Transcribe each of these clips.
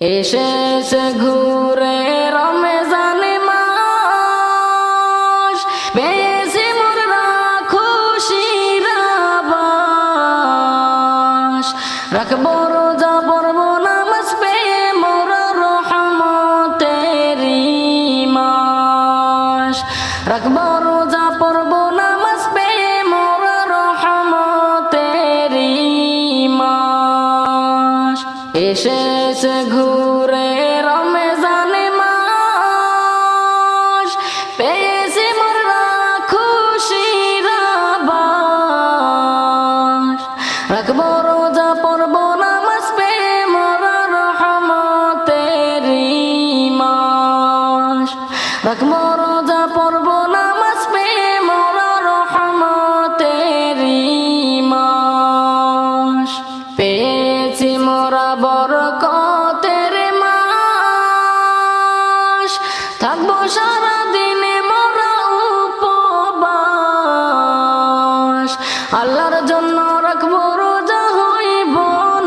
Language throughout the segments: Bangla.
এসেছে ঘুরে রমজান মাস, পেয়েছি মোরা খুশির আভাস। রাখবো রোজা পড়বো নামাজ পেয়ে মোরা রহমতেরি মাস। রাখবো রোজা পড়বো নামাজ পেয়ে মোরা রহমতেরি মাস। এসেছে ঘুরে রমজান মাস, পেয়েছি মোরা খুশির আভাস। রাখবো রোজা পড়বো নামাজ পেয়ে মোরা রহমতেরি মাস। রাখবো রোজা পড়বো নামাজ পেয়ে মোরা রহমতেরি মাস। পেয়েছি মোরা বরকতের মাস, থাকবো সারা দিনে মোরা উপবাস। আল্লাহর জন্য রাখবো রোজা, হইব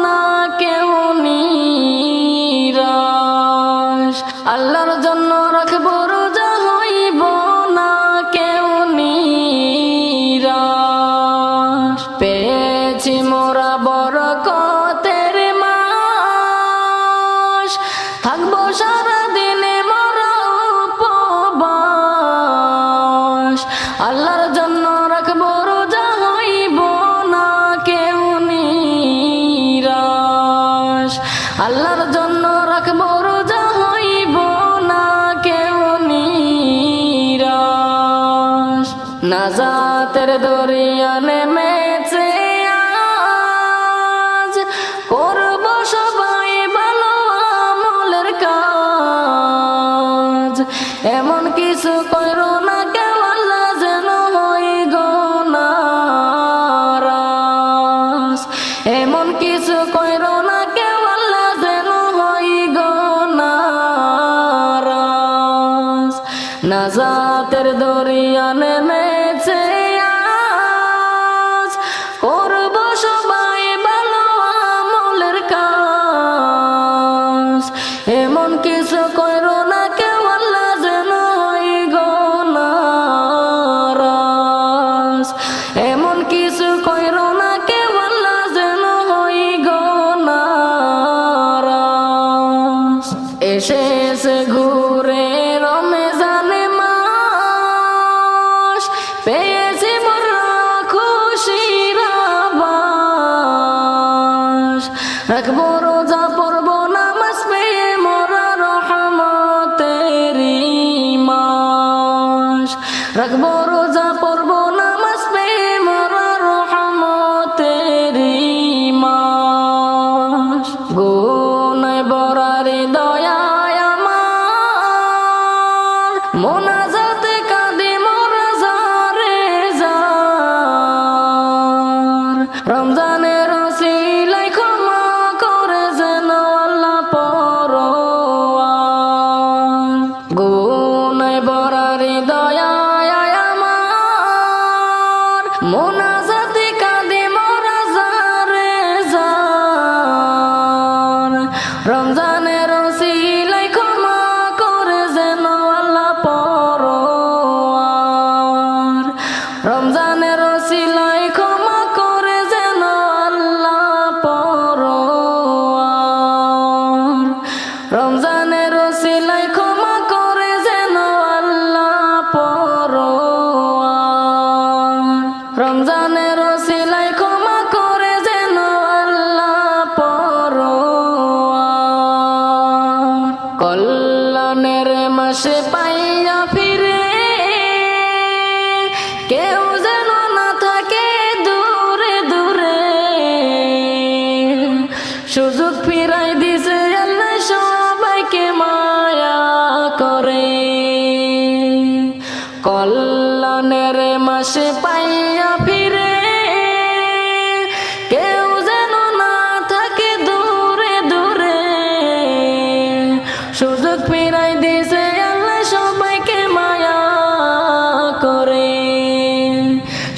না কেউ নিরাশ। আল্লাহর জন্য রাখবো রোজা, হইব না কেউ নিরাশ। পেয়েছি মোরা বরকতের মাস, থাকবো সারা দিনে মোরা উপবাস। আল্লাহর জন্য রাখবো রোজা, হইব না কেউ নিরাশ। আল্লাহর জন্য রাখবো রোজা, হইব না কেউ নিরাশ। নাজাতের দরিয়া নেমেছে আজ, করব সবাই ভালো আমলের কাজ। এমন কিছু করো না কেউ আল্লাহ যেন হই গো নারাজ। এমন কিছু করো না কেউ আল্লাহ যেন হই গো নারাজ। নাজাতের দরিয়া নেমেছে আজ, করব সবাই ভালো আমলের কাজ। এমন কিছু করো না কেউ আল্লাহ যেন হই গো নারাজ। এমন কিছু করো না কেউ আল্লাহ যেন হই গো নারাজ। এসেছে ঘুরে রমজান মাস, পেয়েছি মোরা খুশির আভাস। রাখবো রোজা পড়বো নামাজ পেয়ে মোরা রহমতেরি মাস। রাখবো রোজা পড়বো নামাজ পেয়ে মোরা রহমতেরি মাস। গুনায় ভরা হৃদয় আমার, মোনাজাতে কাঁদে মোরা জারে জার। রমজানের ওসিলায় ক্ষমা করে যেন আল্লাহ পরোয়ার। গুনায় ভরা হৃদয় আমার, মোনাজাতে কাঁদে মোরা জারে জার। রমজানের ওসিলায় ক্ষমা করে যেন আল্লাহ পরোয়ার। রমজানের ওসিলায় ক্ষমা করে যেন আল্লাহ পরোয়ার। রমজানের ওসিলায় ক্ষমা করে যেন আল্লাহ পরোয়ার। রমজানের ওসিলায় ক্ষমা করে যেন আল্লাহ পরোয়ার। কল্যাণের মাসে পাইয়া ফিরে কেউ যেন না থাকে দূরে দূরে। সুযোগ ফিরাই দিছে আল্লাহ সবাইকে মায়া করে। কল্যাণের মাসে পাইয়া ফিরে কেউ যেন না থাকে দূরে দূরে। সুযোগ ফিরাই দিছে আল্লাহ সবাইকে মায়া করে।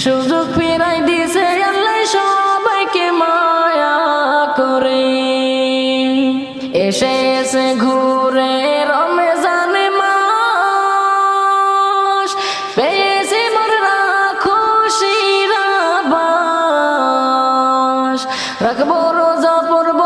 সুযোগ ফিরাই দিছে আল্লাহ সবাইকে মায়া করে। এসে গেছে ঘুরে রমজান মাস, পেয়েছি মোরা খুশির আভাস। রাখবো রোজা পড়বো